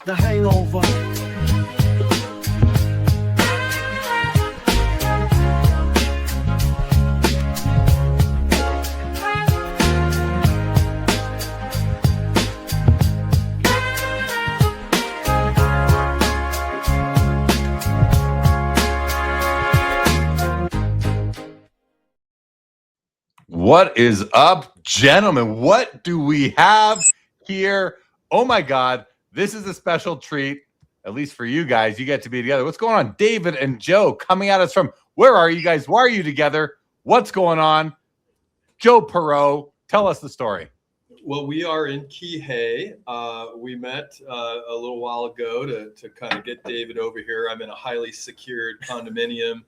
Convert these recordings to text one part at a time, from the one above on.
The Hangover. What is up, gentlemen? What do we have here? Oh my God, this is a special treat, at least for you guys. You get to be together. What's going on? David and Joe coming at us from, where are you guys? Why are you together? What's going on? Joe Poirot, tell us the story. Well, we are in Kihei. We met a little while ago to kind of get David over here. I'm in a highly secured condominium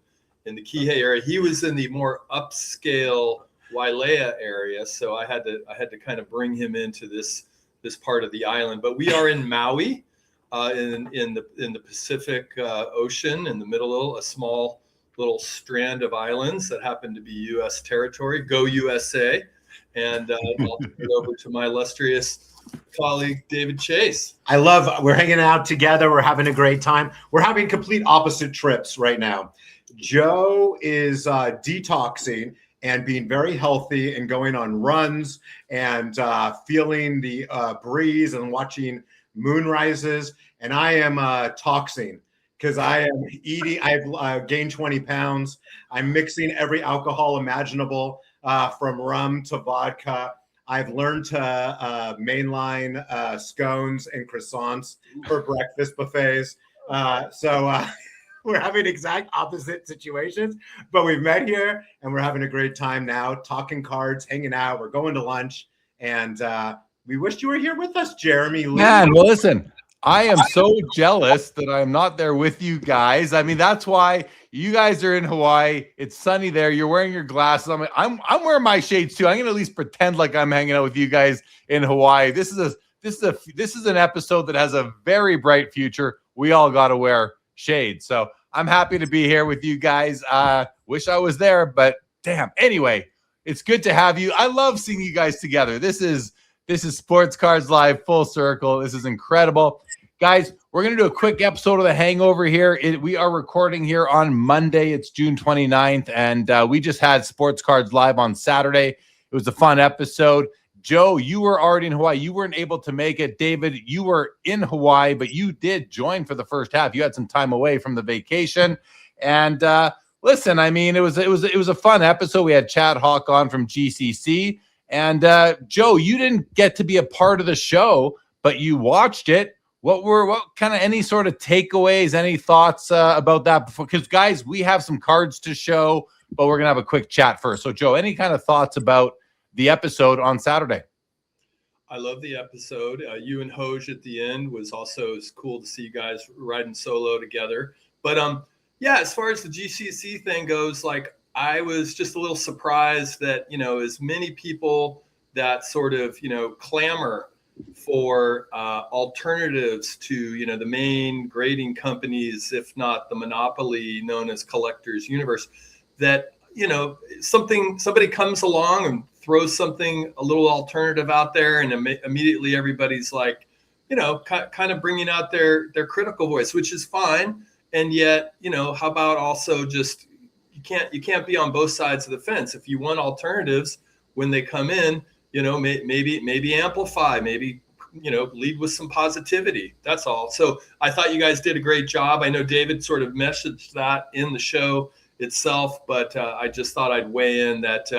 in the Kihei area. He was in the more upscale Wailea area, so I had to kind of bring him into this part of the island. But we are in Maui, in the Pacific Ocean, in the middle, a small little strand of islands that happen to be U.S. territory. Go USA! And I'll turn it over to my illustrious colleague David Chase. We're hanging out together. We're having a great time. We're having complete opposite trips right now. Joe is detoxing and being very healthy and going on runs and feeling the breeze and watching moonrises. And I am toxing because I am eating. I've gained 20 pounds. I'm mixing every alcohol imaginable, from rum to vodka. I've learned to mainline scones and croissants for breakfast buffets. We're having exact opposite situations, but we've met here and we're having a great time now, talking cards, hanging out. We're going to lunch, and we wished you were here with us, Jeremy. Man, well, listen, I am so jealous that I'm not there with you guys. I mean, that's why you guys are in Hawaii. It's sunny there. You're wearing your glasses. I'm wearing my shades too. I'm gonna at least pretend like I'm hanging out with you guys in Hawaii. This is an episode that has a very bright future. We all got to wear shades. So I'm happy to be here with you guys. Wish I was there, but damn. Anyway, it's good to have you. I love seeing you guys together. This is Sports Cards Live full circle. This is incredible. Guys, we're going to do a quick episode of The Hangover here. We are recording here on Monday. It's June 29th, and we just had Sports Cards Live on Saturday. It was a fun episode. Joe, you were already in Hawaii. You weren't able to make it. David, you were in Hawaii, but you did join for the first half. You had some time away from the vacation. And listen, I mean, it was a fun episode. We had Chad Hawk on from GCC. And Joe, you didn't get to be a part of the show, but you watched it. What kind of any sort of takeaways, any thoughts about that? Because guys, we have some cards to show, but we're gonna have a quick chat first. So Joe, any kind of thoughts about the episode on Saturday? I love the episode. You and Hoj at the end was cool to see you guys riding solo together. But yeah, as far as the GCC thing goes, like I was just a little surprised that, as many people that sort of, clamor for alternatives to, the main grading companies, if not the monopoly known as Collectors Universe, that, somebody comes along and throws something, a little alternative out there, and immediately everybody's like, kind of bringing out their critical voice, which is fine. And yet, how about also just, you can't be on both sides of the fence. If you want alternatives when they come in, maybe amplify, maybe, lead with some positivity. That's all. So I thought you guys did a great job. I know David sort of messaged that in the show itself, but I just thought I'd weigh in that,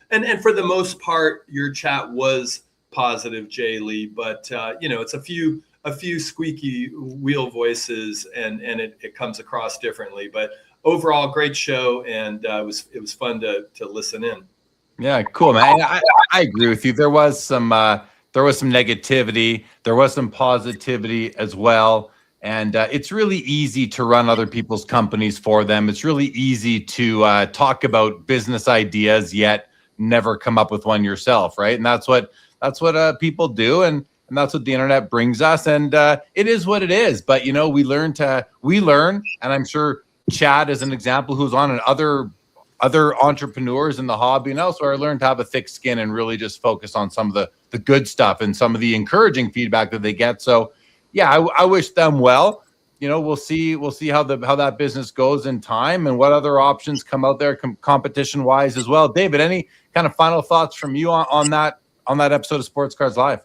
and for the most part, your chat was positive, Jay Lee, but it's a few squeaky wheel voices, and it comes across differently. But overall, great show, and it was fun to listen in. Yeah, cool, man. I agree with you. There was some negativity. There was some positivity as well. And it's really easy to run other people's companies for them. It's really easy to talk about business ideas, yet never come up with one yourself, right? And that's what people do, and that's what the internet brings us. And it is what it is. But we learn, and I'm sure Chad is an example who's on other entrepreneurs in the hobby and elsewhere. Learned to have a thick skin and really just focus on some of the good stuff and some of the encouraging feedback that they get. So yeah, I wish them well. We'll see how that business goes in time and what other options come out there competition wise as well. David, any kind of final thoughts from you on that episode of Sports Cards Live?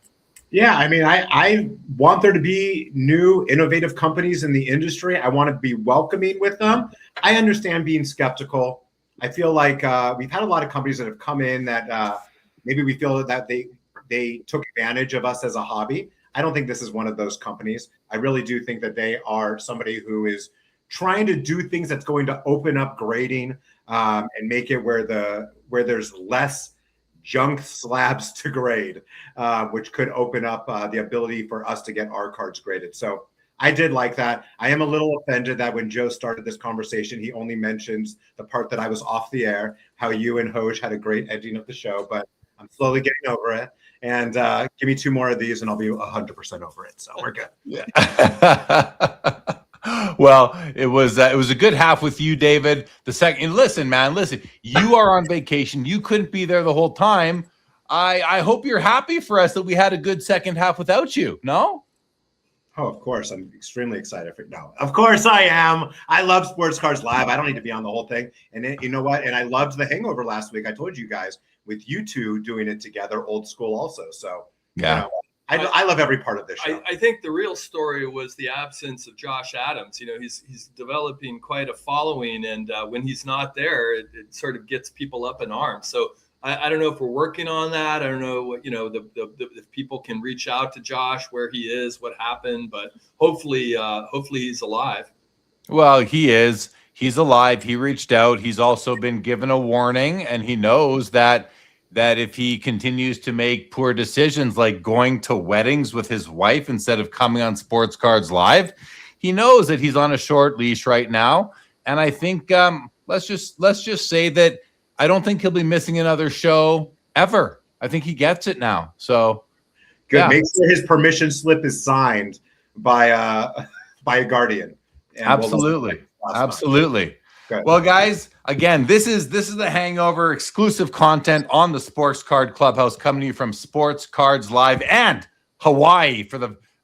Yeah, I mean, I want there to be new innovative companies in the industry. I want to be welcoming with them. I understand being skeptical. I feel like we've had a lot of companies that have come in that maybe we feel that they took advantage of us as a hobby. I don't think this is one of those companies. I really do think that they are somebody who is trying to do things that's going to open up grading and make it where there's less junk slabs to grade, which could open up the ability for us to get our cards graded. So I did like that. I am a little offended that when Joe started this conversation, he only mentions the part that I was off the air, how you and Hoj had a great ending of the show, but I'm slowly getting over it. And give me 2 more of these and I'll be 100% over it. So we're good. Yeah. Well, it was a good half with you, David. The second, listen, you are on vacation. You couldn't be there the whole time. I hope you're happy for us that we had a good second half without you. No? Oh, of course. I'm extremely excited for no. Of course I am. I love Sports Cards Live. I don't need to be on the whole thing. And then, you know what? And I loved the Hangover last week. I told you guys with you two doing it together, old school also. So yeah, I love every part of this show. I think the real story was the absence of Josh Adams. He's developing quite a following, and when he's not there, it sort of gets people up in arms. So I don't know if we're working on that. I don't know what if people can reach out to Josh, where he is, what happened, but hopefully he's alive. Well, he is. He's alive. He reached out. He's also been given a warning, and he knows that if he continues to make poor decisions like going to weddings with his wife instead of coming on Sports Cards Live, he knows that he's on a short leash right now. And I think let's just say that I don't think he'll be missing another show ever. I think he gets it now. So good. Yeah. Make sure his permission slip is signed by a guardian. And absolutely. Absolutely. Well, guys, again, this is the Hangover exclusive content on the Sports Card Clubhouse coming to you from Sports Cards Live and Hawaii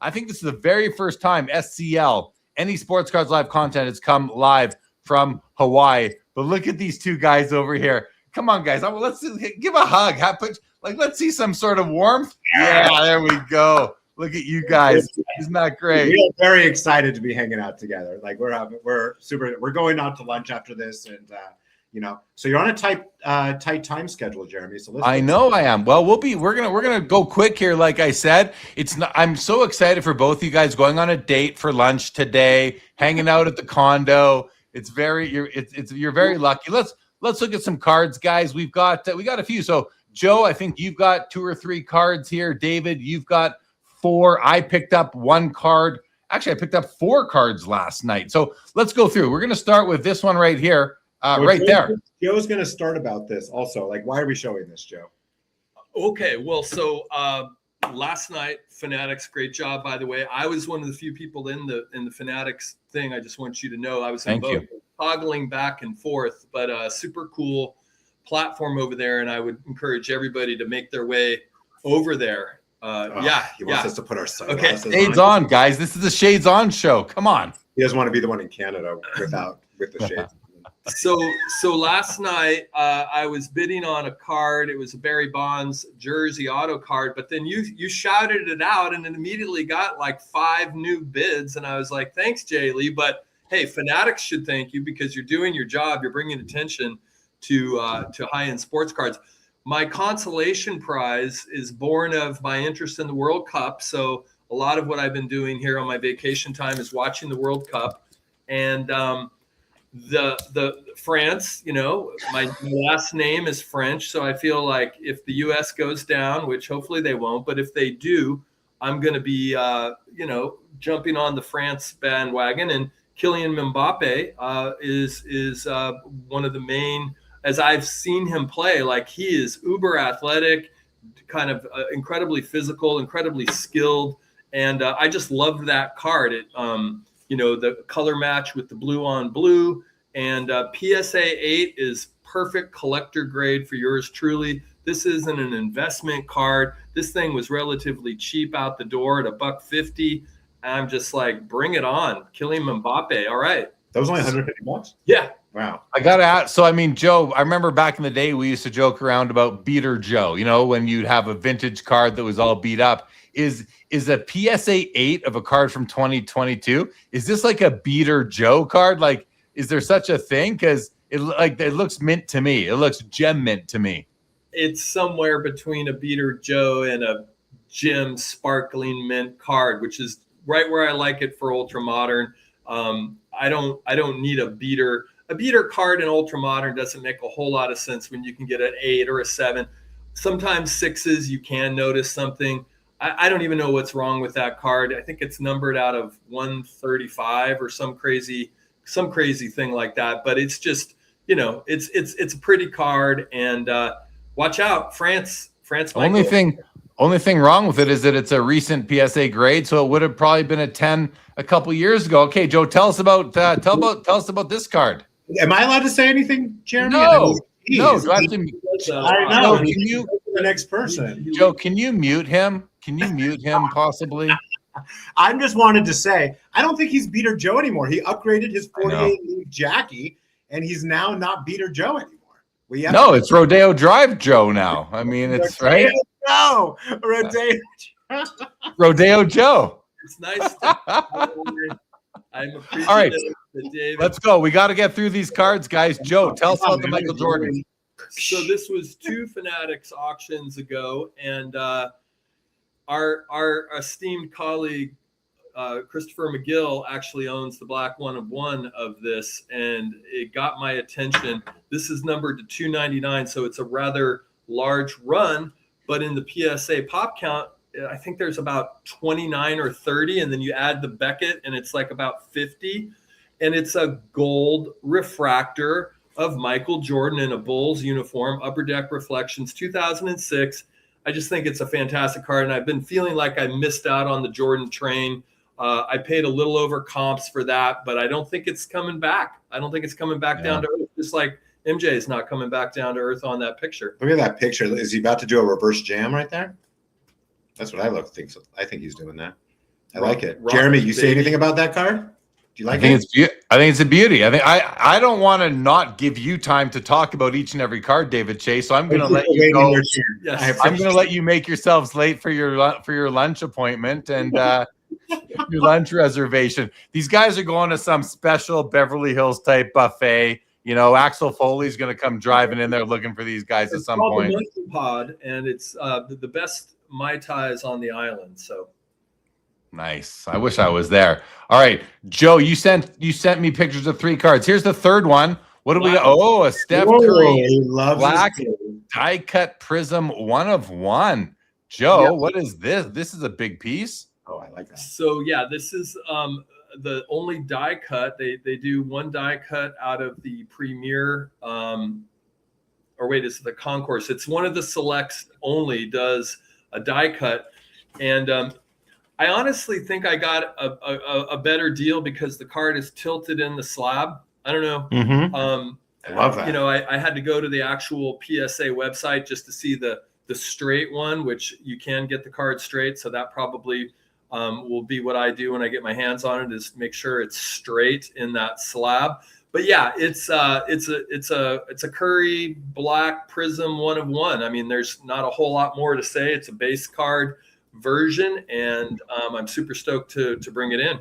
I think this is the very first time SCL, any Sports Cards Live content has come live from Hawaii. But look at these two guys over here. Come on, guys. Let's give a hug. Let's see some sort of warmth. Yeah, there we go. Look at you guys. Isn't that great? We are very excited to be hanging out together. Like we're going out to lunch after this, and so you're on a tight time schedule, Jeremy. So I know I am. Well, we're gonna go quick here. Like I said, I'm so excited for both you guys going on a date for lunch today, hanging out at the condo. You're very lucky. Let's look at some cards, guys. We got a few. So Joe, I think you've got 2 or 3 cards here. David, you've got 4. I picked up 1 card. Actually, I picked up 4 cards last night. So let's go through. We're going to start with this one right here, there. Joe's going to start about this also. Like, why are we showing this, Joe? Okay, well, so last night, Fanatics, great job, by the way. I was one of the few people in the Fanatics thing. I just want you to know I was in both, toggling back and forth, but a super cool platform over there, and I would encourage everybody to make their way over there. He wants us to put our sunglasses on. Shades on, guys. This is the Shades On show. Come on. He doesn't want to be the one in Canada with the shades. So last night I was bidding on a card. It was a Barry Bonds jersey auto card, but then you shouted it out and it immediately got like 5 new bids, and I was like, thanks, Jay Lee, but hey, Fanatics should thank you because you're doing your job. You're bringing attention to high-end sports cards. My consolation prize is born of my interest in the World Cup. So a lot of what I've been doing here on my vacation time is watching the World Cup. And the France, my last name is French. So I feel like if the U.S. goes down, which hopefully they won't, but if they do, I'm going to be, jumping on the France bandwagon. And Kylian Mbappe is one of the main, as I've seen him play, like he is uber athletic, kind of incredibly physical, incredibly skilled. And I just loved that card. It, the color match with the blue on blue, and PSA 8 is perfect collector grade for yours truly. This isn't an investment card. This thing was relatively cheap out the door at $150. I'm just like, bring it on. Kylian Mbappe. All right. That was only $150. Yeah. Wow. I gotta ask. So I mean, Joe, I remember back in the day we used to joke around about Beater Joe. You know, when you'd have a vintage card that was all beat up. Is a PSA 8 of a card from 2022? Is this like a Beater Joe card? Like, is there such a thing? Because it looks mint to me. It looks gem mint to me. It's somewhere between a Beater Joe and a gem sparkling mint card, which is right where I like it for ultra modern. I don't need a beater. A beater card in ultra modern doesn't make a whole lot of sense when you can get an 8 or a 7. Sometimes 6s you can notice something. I don't even know what's wrong with that card. I think it's numbered out of 135 or some crazy thing like that. But it's just, you know, it's a pretty card, and watch out, France. Only thing wrong with it is that it's a recent PSA grade, so it would have probably been a 10 a couple years ago. Okay, Joe, tell us about this card. Am I allowed to say anything, Jeremy? No. Do I have to, I know. Can you, the next person? Joe, can you mute him? Can you mute him possibly? I just wanted to say, I don't think he's Beater Joe anymore. He upgraded his 48 league Jackie, and he's now not Beater Joe anymore. No, it's Rodeo Drive Joe now. I mean, it's right. No, Rodeo Joe. It's nice. I'm appreciative. All right, David. let's go. We got to get through these cards, guys. Joe, tell us about the Michael Jordan. So this was 2 Fanatics auctions ago, and our esteemed colleague Christopher McGill actually owns the black 1 of 1 of this, and it got my attention. This is numbered to 299, so it's a rather large run, but in the PSA pop count, I think there's about 29 or 30, and then you add the Beckett, and it's like about 50, and it's a gold refractor of Michael Jordan in a Bulls uniform, Upper Deck Reflections, 2006. I just think it's a fantastic card, and I've been feeling like I missed out on the Jordan train. I paid a little over comps for that, but I don't think it's coming back. I don't think it's coming back down to earth, just like MJ is not coming back down to earth on that picture. Look at that picture. Is he about to do a reverse jam right there? That's what I think. I think he's doing that. I like it. Jeremy, you say anything about that card? Do you like it? I think it's a beauty. I don't want to not give you time to talk about each and every card, David Chase. So I'm going to let you go. Yes. I'm going to let you make yourselves late for your lunch appointment and your lunch reservation. These guys are going to some special Beverly Hills type buffet. You know, Axel Foley's going to come driving in there looking for these guys at some point. It's called the Monkey Pod, and it's the best Mai Tais on the island. So nice. I wish I was there. All right, Joe, you sent me pictures of 3 cards. Here's the third one. What do we got? Oh, a Steph Curry black die cut prism 1 of 1. Joe, what is this? This is a big piece. Oh, I like that. So yeah, this is the only die cut. They do 1 die cut out of the premier it's the concourse. It's one of the selects only does a die cut, and I honestly think I got a better deal because the card is tilted in the slab. I don't know. Mm-hmm. I love that. You know, I had to go to the actual PSA website just to see the straight one, which you can get the card straight. So that probably will be what I do when I get my hands on it, is make sure it's straight in that slab. But yeah, it's a Curry black prism 1 of 1. I mean, there's not a whole lot more to say. It's a base card version, and I'm super stoked to bring it in.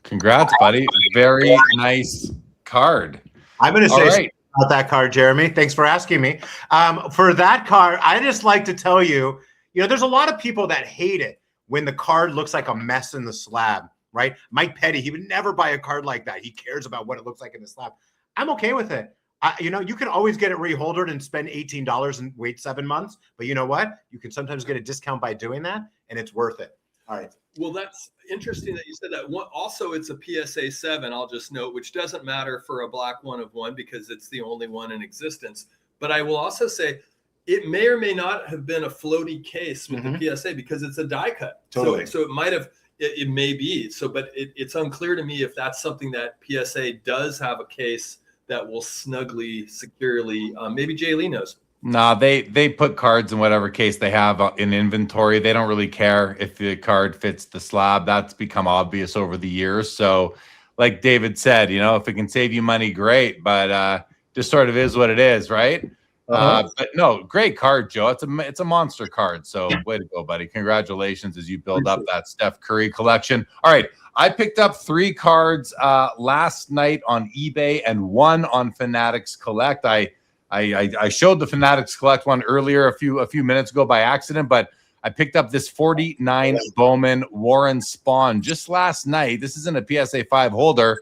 Congrats, buddy. Very nice card. I'm going to say something about that card, Jeremy. Thanks for asking me. For that card, I just like to tell you, there's a lot of people that hate it when the card looks like a mess in the slab, right? Mike Petty, he would never buy a card like that. He cares about what it looks like in the slab. I'm okay with it. You can always get it reholdered and spend $18 and wait 7 months. But you know what? You can sometimes get a discount by doing that, and it's worth it. All right. Well, that's interesting that you said that. Also, it's a PSA 7, I'll just note, which doesn't matter for a black 1 of 1 because it's the only one in existence. But I will also say it may or may not have been a floaty case with the PSA because it's a die cut. Totally. So it might have, it may be. So, but it's unclear to me if that's something that PSA does have a case that will snugly, securely, maybe Jay Lee knows. No, they put cards in whatever case they have in inventory. They don't really care if the card fits the slab. That's become obvious over the years. So, like David said, if it can save you money, great. But just sort of is what it is, right? But no, great card, Joe. It's a monster card. So way to go, buddy. Congratulations as you build up that Steph Curry collection. All right. I picked up 3 cards last night on eBay and 1 on Fanatics Collect. I showed the Fanatics Collect one earlier a few minutes ago by accident, but I picked up this 49 Bowman Warren Spahn just last night. This isn't a PSA 5 holder.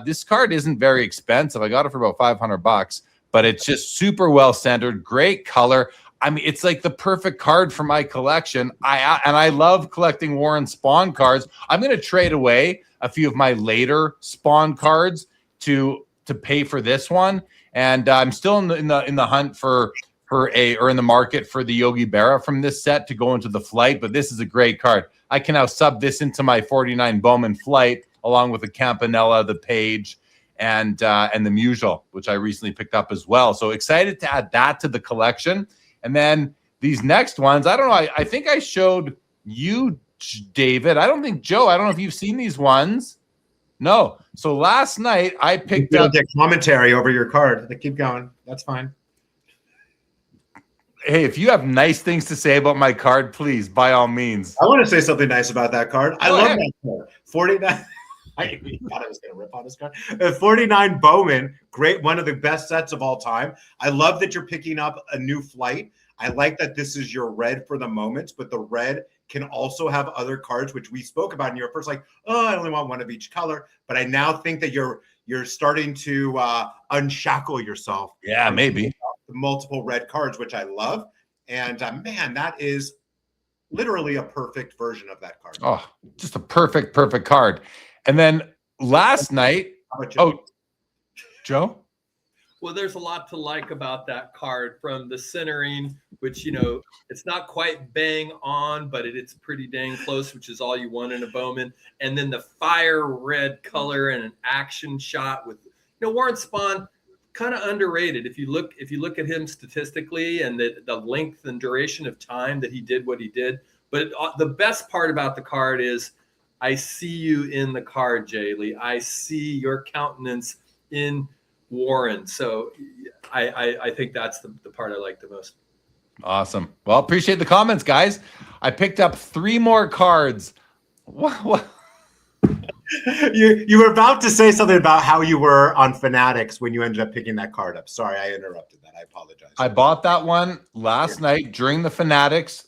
This card isn't very expensive. I got it for about $500, but it's just super well centered, great color. I mean, it's like the perfect card for my collection. I love collecting Warren Spahn cards. I'm going to trade away a few of my later Spahn cards to pay for this one. And I'm still in the hunt or in the market for the Yogi Berra from this set to go into the flight. But this is a great card. I can now sub this into my 49 Bowman flight along with the Campanella, the Page, and the Musial, which I recently picked up as well. So excited to add that to the collection. And then these next ones, I don't know. I think I showed you, David. I don't know if you've seen these ones. No. So last night I picked up commentary over your card. They keep going. That's fine. Hey, if you have nice things to say about my card, please, by all means. I want to say something nice about that card. I love that card. 49. I thought I was going to rip on this card. 49 Bowman, great, one of the best sets of all time. I love that you're picking up a new flight. I like that this is your red for the moment, but the red can also have other cards, which we spoke about in your first, like, oh, I only want one of each color. But I now think that you're starting to unshackle yourself. Yeah, maybe. The multiple red cards, which I love. And man, that is literally a perfect version of that card. Oh, just a perfect card. And then last night, Joe? Well, there's a lot to like about that card, from the centering, which, it's not quite bang on, but it's pretty dang close, which is all you want in a Bowman. And then the fire red color and an action shot with, Warren Spahn, kind of underrated. If you look at him statistically and the length and duration of time that he did what he did. But the best part about the card is, I see you in the card, Jay Lee. I see your countenance in Warren. So I think that's the part I like the most. Awesome. Well, appreciate the comments, guys. I picked up 3 more cards. What? You were about to say something about how you were on Fanatics when you ended up picking that card up. Sorry, I interrupted that. I apologize. I bought that one last night during the Fanatics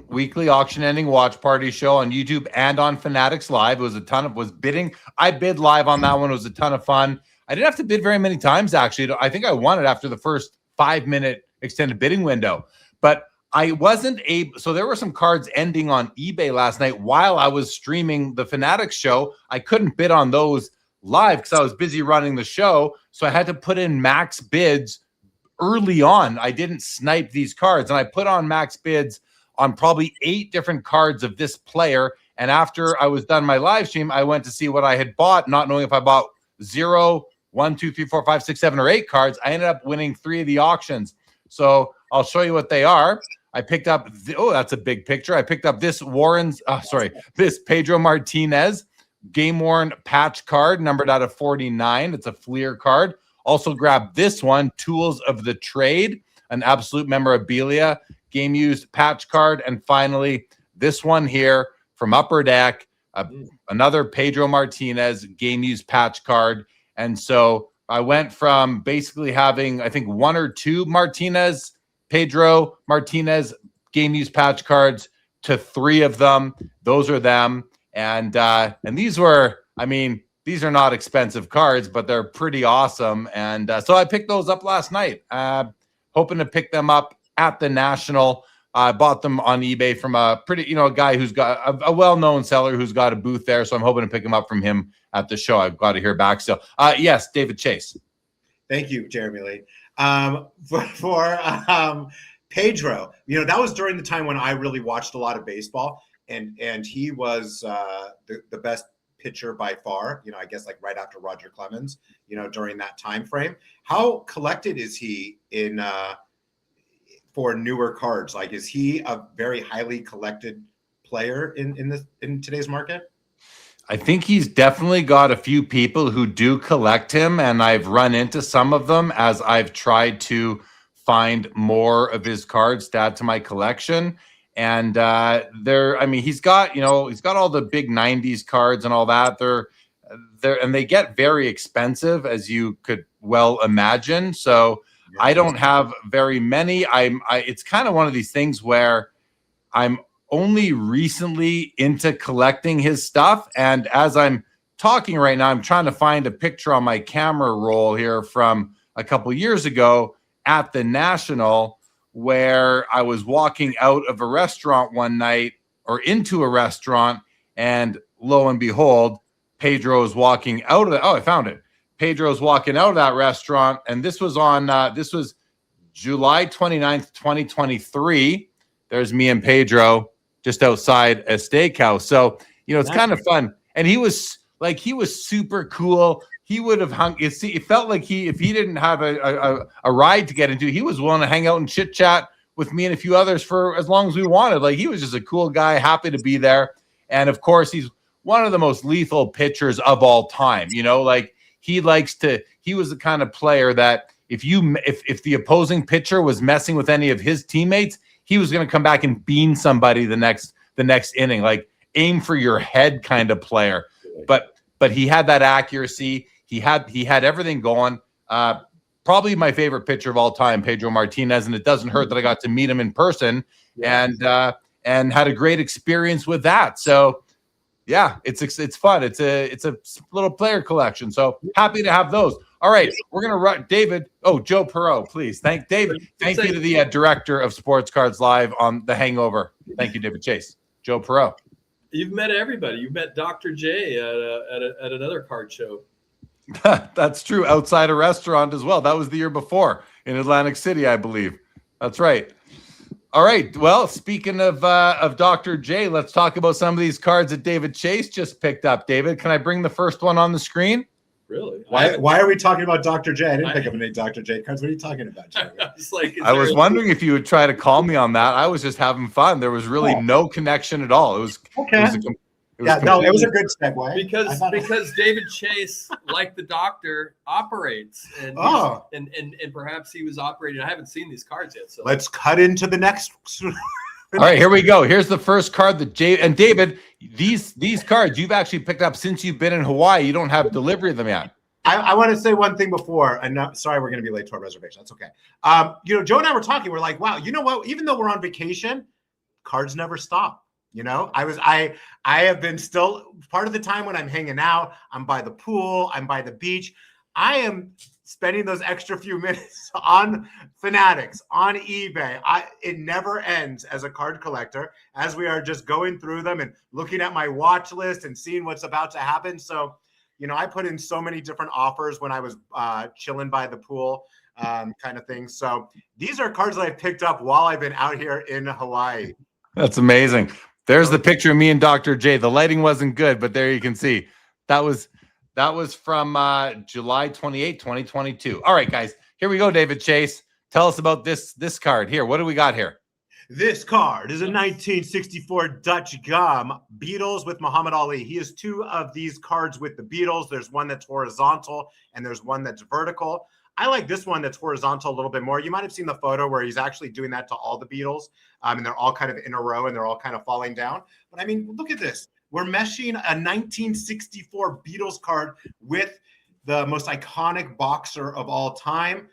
weekly auction ending watch party show on YouTube and on Fanatics Live. It was bidding. I bid live on that one. It was a ton of fun. I didn't have to bid very many times, actually. I think I won it after the first 5-minute extended bidding window. But I wasn't able, so there were some cards ending on eBay last night while I was streaming the Fanatics show. I couldn't bid on those live because I was busy running the show. So I had to put in max bids early on. I didn't snipe these cards, and I put on max bids on probably 8 different cards of this player. And after I was done my live stream, I went to see what I had bought, not knowing if I bought 0, 1, 2, 3, 4, 5, 6, 7, or 8 cards. I ended up winning 3 of the auctions. So I'll show you what they are. I picked up, that's a big picture. I picked up this this Pedro Martinez game worn patch card, numbered out of 49. It's a Fleer card. Also grabbed this one, Tools of the Trade, an absolute memorabilia game used patch card. And finally, this one here from Upper Deck, another Pedro Martinez game used patch card. And so I went from basically having, I think, 1 or 2 Pedro Martinez game use patch cards to 3 of them. Those are them. And these were, these are not expensive cards, but they're pretty awesome. And so I picked those up last night, hoping to pick them up at the National. I bought them on eBay from a guy who's got a well-known seller who's got a booth there. So I'm hoping to pick them up from him at the show. I've got to hear back still. Yes, David Chase. Thank you, Jeremy Lee. For Pedro, that was during the time when I really watched a lot of baseball, and he was the best pitcher by far, I guess like right after Roger Clemens, during that time frame. How collected is he in for newer cards? Like, is he a very highly collected player in today's market? I think he's definitely got a few people who do collect him, and I've run into some of them as I've tried to find more of his cards to add to my collection. And he's got all the big 90s cards and all that. They're and they get very expensive, as you could well imagine. So I don't have very many. It's kind of one of these things where I'm only recently into collecting his stuff. And as I'm talking right now, I'm trying to find a picture on my camera roll here from a couple years ago at the National, where I was walking out of a restaurant one night, or into a restaurant, and lo and behold, Pedro's walking out of I found it. Pedro's walking out of that restaurant. And this was July 29th, 2023. There's me and Pedro just outside a steakhouse. So, it's kind of fun. And he was super cool. He would have hung. It felt like if he didn't have a ride to get into, he was willing to hang out and chit chat with me and a few others for as long as we wanted. Like, he was just a cool guy, happy to be there. And of course, he's one of the most lethal pitchers of all time. He was the kind of player that if the opposing pitcher was messing with any of his teammates, he was going to come back and bean somebody the next inning, like aim for your head kind of player. But he had that accuracy. He had everything going. Probably my favorite pitcher of all time, Pedro Martinez, and it doesn't hurt that I got to meet him in person and had a great experience with that. So yeah, it's fun. It's a little player collection. So happy to have those. All right, we're gonna run David. Oh, Joe Poirot, please. Thank David. Thank you to the director of Sports Cards Live on The Hangover. Thank you, David Chase. Joe Poirot. You've met everybody. You've met Dr. J at another card show. That's true. Outside a restaurant as well. That was the year before in Atlantic City, I believe. That's right. All right. Well, speaking of Dr. J, let's talk about some of these cards that David Chase just picked up. David, can I bring the first one on the screen? Really? Why are we talking about Dr. J? I didn't pick up any Dr. J cards. What are you talking about, Joe? I was wondering if you would try to call me on that. I was just having fun. There was really no connection at all. It was okay. It was a good segue. Because David Chase, like the doctor, operates, and perhaps he was operating. I haven't seen these cards yet, so let's cut into the next. All right, here we go. Here's the first card that David, these cards you've actually picked up since you've been in Hawaii. You don't have delivery of them yet. I want to say one thing before, and sorry, we're going to be late to our reservation. That's okay. Joe and I were talking. We're like, wow, you know what? Even though we're on vacation, cards never stop. I have been still part of the time when I'm hanging out, I'm by the pool, I'm by the beach. I am spending those extra few minutes on Fanatics, on eBay. It never ends as a card collector, as we are just going through them and looking at my watch list and seeing what's about to happen. So, I put in so many different offers when I was chilling by the pool, kind of thing. So these are cards that I picked up while I've been out here in Hawaii. That's amazing. There's the picture of me and Dr. J. The lighting wasn't good, but there you can see. That was from July 28, 2022. All right, guys, here we go, David Chase. Tell us about this card here. What do we got here? This card is a 1964 Dutch Gum Beatles with Muhammad Ali. He has two of these cards with the Beatles. There's one that's horizontal and there's one that's vertical. I like this one that's horizontal a little bit more. You might have seen the photo where he's actually doing that to all the Beatles, and they're all kind of in a row and they're all kind of falling down. But I mean, look at this. We're meshing a 1964 Beatles card with the most iconic boxer of all time.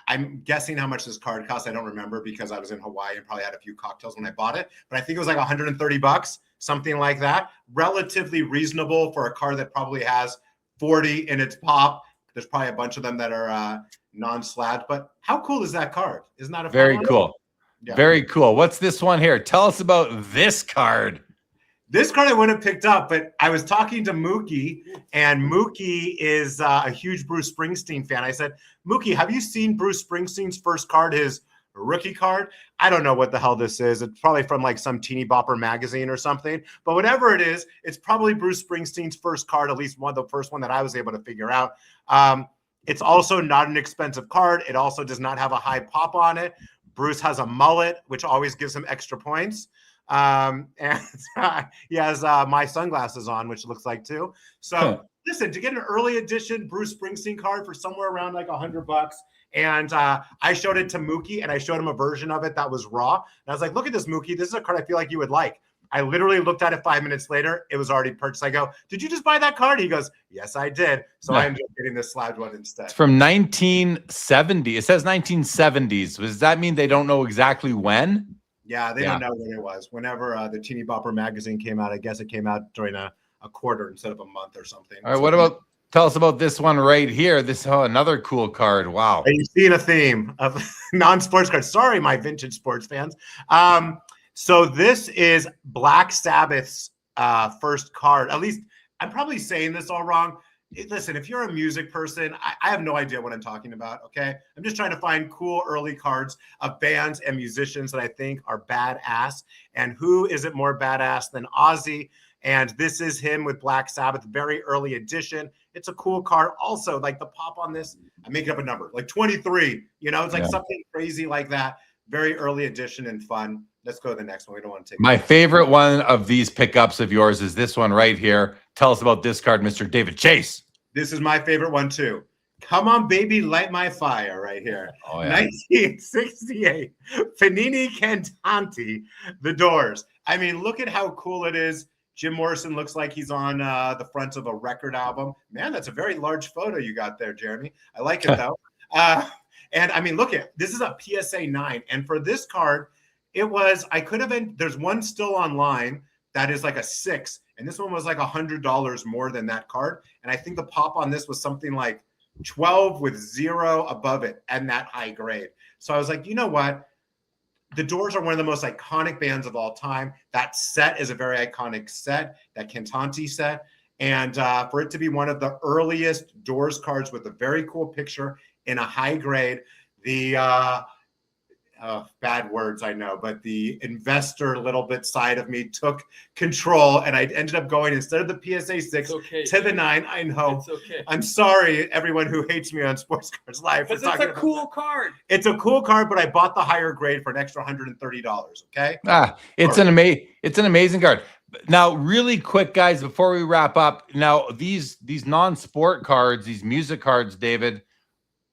I'm guessing how much this card cost. I don't remember because I was in Hawaii and probably had a few cocktails when I bought it, but I think it was like $130, something like that. Relatively reasonable for a card that probably has 40 in its pop. There's probably a bunch of them that are non-slabbed, but how cool is that card? Isn't that a very cool? Yeah. Very cool. What's this one here? Tell us about this card. This card I wouldn't have picked up, but I was talking to Mookie, and Mookie is a huge Bruce Springsteen fan. I said, Mookie, have you seen Bruce Springsteen's first card, his rookie card? I don't know what the hell this is. It's probably from like some teeny bopper magazine or something, but whatever it is, it's probably Bruce Springsteen's first card, at least the first one that I was able to figure out. It's also not an expensive card. It also does not have a high pop on it, Bruce has a mullet, which always gives him extra points. And he has my sunglasses on, which looks like too. So listen, to get an early edition Bruce Springsteen card for somewhere around like $100, and I showed it to Mookie, and I showed him a version of it that was raw. And I was like, look at this, Mookie. This is a card I feel like you would like. I literally looked at it 5 minutes later. It was already purchased. I go, did you just buy that card? He goes, yes, I did. So I ended up getting this slabbed one instead. It's from 1970. It says 1970s. Does that mean they don't know exactly when? Yeah, they don't know when it was. Whenever the Teeny Bopper magazine came out, I guess it came out during a quarter instead of a month or something. All right, what about, tell us about this one right here. This, another cool card. Wow. Are you seeing a theme of non-sports cards? Sorry, my vintage sports fans. So this is Black Sabbath's first card. At least I'm probably saying this all wrong. Listen, if you're a music person, I have no idea what I'm talking about, okay? I'm just trying to find cool early cards of bands and musicians that I think are badass. And who is it more badass than Ozzy? And this is him with Black Sabbath, very early edition. It's a cool card. Also, like the pop on this, I'm making up a number, like 23. You know, it's like something crazy like that. Very early edition and fun. Let's go to the next one. We don't want to take my favorite one of these pickups of yours is this one right here. Tell us about this card, Mr. David Chase. This is my favorite one too. Come on, baby, light my fire right here. Oh, yeah. 1968, Panini Cantanti, The Doors. I mean, look at how cool it is. Jim Morrison looks like he's on the front of a record album. Man, that's a very large photo you got there, Jeremy. I like it though. And I mean, look at this is a PSA 9. And for this card, it was, I could have been, there's one still online that is like a 6. And this one was like $100 more than that card. And I think the pop on this was something like 12 with 0 above it and that high grade. So I was like, you know what? The Doors are one of the most iconic bands of all time. That set is a very iconic set, that Cantanti set. And for it to be one of the earliest Doors cards with a very cool picture in a high grade, the bad words, I know, but the investor little bit side of me took control, and I ended up going instead of the PSA 6 to the 9. I know. It's okay. I'm sorry, everyone who hates me on Sports Cards Live. Because it's a cool card. It's a cool card, but I bought the higher grade for an extra $130. Okay. It's an amazing card. Now, really quick, guys, before we wrap up. Now, these non-sport cards, these music cards, David,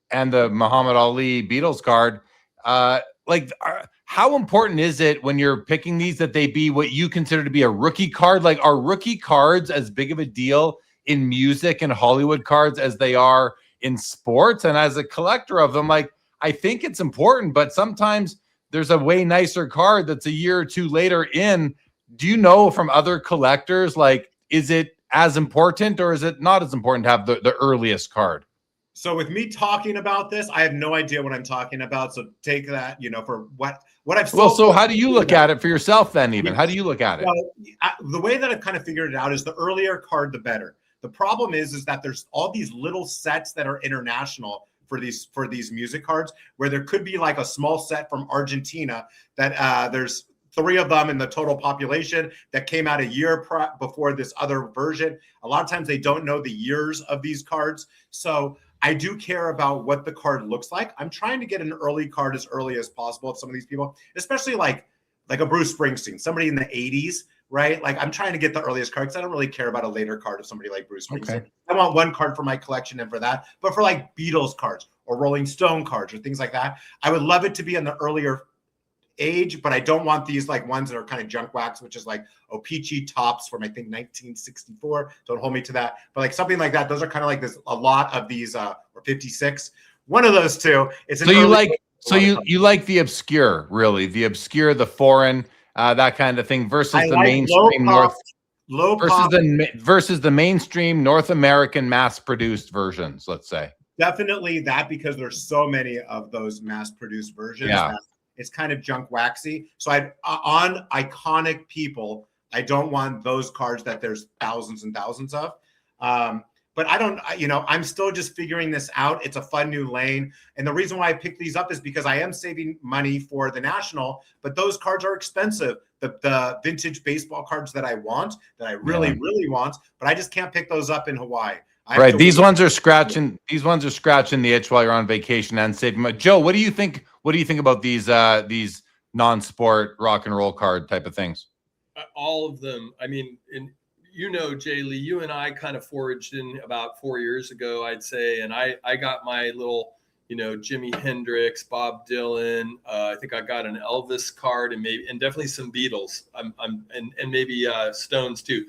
and the Muhammad Ali Beatles card. How important is it when you're picking these that they be what you consider to be a rookie card? Like, are rookie cards as big of a deal in music and Hollywood cards as they are in sports? And as a collector of them, like, I think it's important, but sometimes there's a way nicer card that's a year or two later in. Do you know from other collectors, like, is it as important or is it not as important to have the earliest card? So with me talking about this, I have no idea what I'm talking about. So take that, for what I've sold. Well, so how do you look at it for yourself then even? How do you look at it? Well, the way that I've kind of figured it out is the earlier card, the better. The problem is that there's all these little sets that are international for these music cards, where there could be like a small set from Argentina that there's 3 of them in the total population that came out a year before this other version. A lot of times they don't know the years of these cards. So I do care about what the card looks like. I'm trying to get an early card as early as possible of some of these people, especially like a Bruce Springsteen, somebody in the 80s, right? Like, I'm trying to get the earliest card because I don't really care about a later card of somebody like Bruce Springsteen. Okay. I want one card for my collection and for that. But for like Beatles cards or Rolling Stone cards or things like that, I would love it to be in the earlier age, but I don't want these like ones that are kind of junk wax, which is like O-Pee-Chee tops from I think 1964. Don't hold me to that, but like something like that. Those are kind of like this. A lot of these, or 56. One of those two. It's so you like the obscure, really, the obscure, the foreign, that kind of thing versus the mainstream versus the mainstream North American mass-produced versions. Let's say definitely that, because there's so many of those mass-produced versions. Yeah. It's kind of junk waxy. So on iconic people, I don't want those cards that there's thousands and thousands of. But I'm still just figuring this out. It's a fun new lane. And the reason why I picked these up is because I am saving money for the National, but those cards are expensive. The vintage baseball cards that I want, that I really, really want, but I just can't pick those up in Hawaii. These ones are scratching the itch while you're on vacation and saving money. Joe, what do you think What do you think about these non-sport rock and roll card type of things? All of them. I mean, Jay Lee, you and I kind of foraged in about 4 years ago, I'd say, and I got my little, Jimi Hendrix, Bob Dylan. I think I got an Elvis card and definitely some Beatles. And maybe Stones too.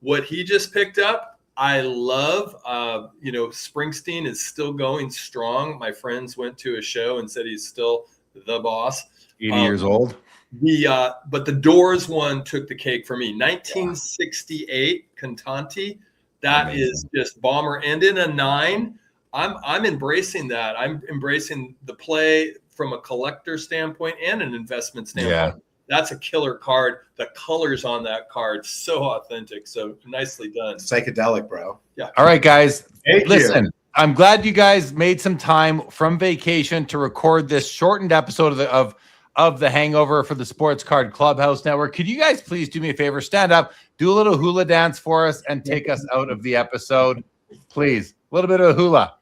What he just picked up, I love. Springsteen is still going strong. My friends went to a show and said he's still the boss. 80 years old. But the Doors one took the cake for me. 1968 Cantanti. That Amazing. Is just bomber. And in a 9, I'm embracing that. I'm embracing the play from a collector standpoint and an investment standpoint. Yeah. That's a killer card. The colors on that card, so authentic. So nicely done. Psychedelic, bro. Yeah. All right, guys. Listen. You. I'm glad you guys made some time from vacation to record this shortened episode of the Hangover for the Sports Card Clubhouse Network. Could you guys please do me a favor? Stand up, do a little hula dance for us, and take us out of the episode, please. A little bit of hula.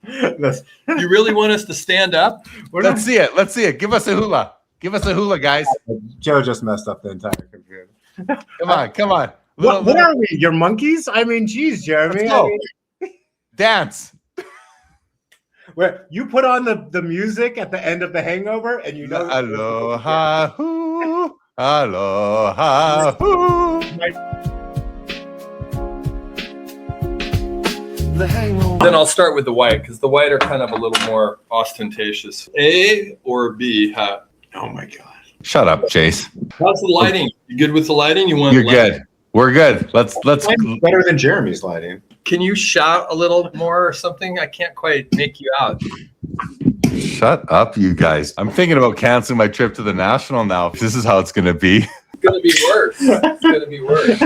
You really want us to stand up? Let's see it. Let's see it. Give us a hula. Give us a hula, guys. Joe just messed up the entire computer. Come on. What are we? Your monkeys? I mean, geez, Jeremy. Dance. Where you put on the music at the end of the Hangover, and aloha hoo, aloha hoo. The Hangover. Then I'll start with the white because the white are kind of a little more ostentatious. A or B hat. Oh my god! Shut up, Chase. How's the lighting? You good with the lighting? You're good. We're good. Let's. Better than Jeremy's lighting. Can you shout a little more or something? I can't quite make you out. Shut up, you guys. I'm thinking about canceling my trip to the National now. This is how it's going to be. It's going to be worse. It's going to be worse.